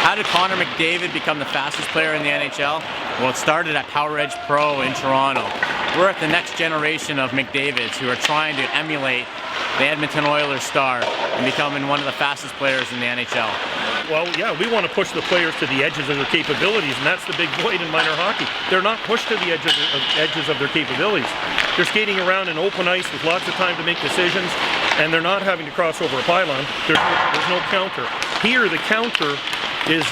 How did Connor McDavid become the fastest player in the NHL? Well, it started at Power Edge Pro in Toronto. We're at the next generation of McDavids who are trying to emulate the Edmonton Oilers star and becoming one of the fastest players in the NHL. Well, yeah, we want to push the players to the edges of their capabilities, and that's the big void in minor hockey. They're not pushed to the edges of their capabilities. They're skating around in open ice with lots of time to make decisions, and they're not having to cross over a pylon. There's no counter. Here, the counter is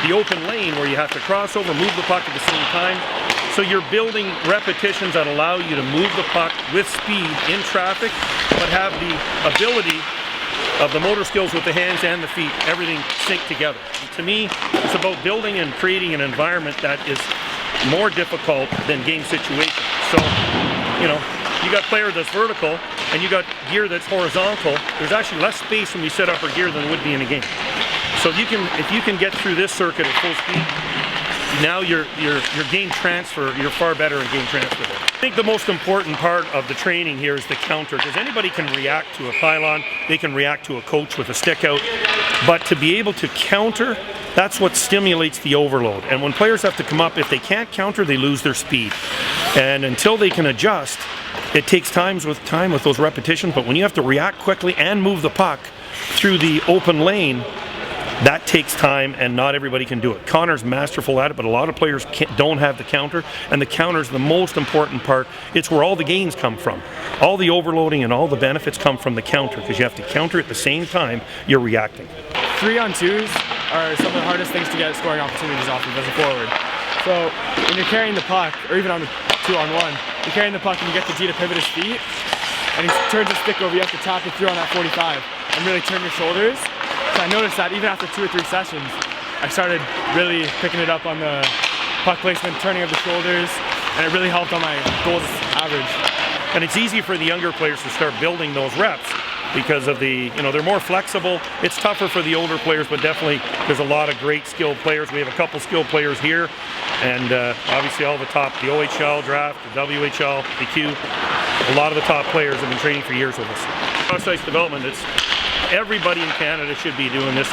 the open lane where you have to cross over, move the puck at the same time. So you're building repetitions that allow you to move the puck with speed in traffic, but have the ability of the motor skills with the hands and the feet, everything sync together. To me, it's about building and creating an environment that is more difficult than game situations. So, you know, you got player that's vertical and you got gear that's horizontal. There's actually less space when you set upper gear than would be in a game. So if you can get through this circuit at full speed, now your game transfer, you're far better in game transfer there. I think the most important part of the training here is the counter, because anybody can react to a pylon, they can react to a coach with a stick out, but to be able to counter, that's what stimulates the overload. And when players have to come up, if they can't counter, they lose their speed. And until they can adjust, it takes time with those repetitions, but when you have to react quickly and move the puck through the open lane, that takes time, and not everybody can do it. Connor's masterful at it, but a lot of players don't have the counter, and the counter's the most important part. It's where all the gains come from. All the overloading and all the benefits come from the counter, because you have to counter at the same time you're reacting. 3-on-2s are some of the hardest things to get scoring opportunities off of as a forward. So when you're carrying the puck, or even on the 2-on-1, you're carrying the puck and you get the D to pivot his feet, and he turns his stick over, you have to tap it through on that 45 and really turn your shoulders. So I noticed that even after 2 or 3 sessions, I started really picking it up on the puck placement, turning of the shoulders, and it really helped on my goals average. And it's easy for the younger players to start building those reps because of the, they're more flexible. It's tougher for the older players, but definitely there's a lot of great skilled players. We have a couple skilled players here, and obviously all the top, the OHL draft, the WHL, the Q, a lot of the top players have been training for years with us. Cross-ice development, everybody in Canada should be doing this.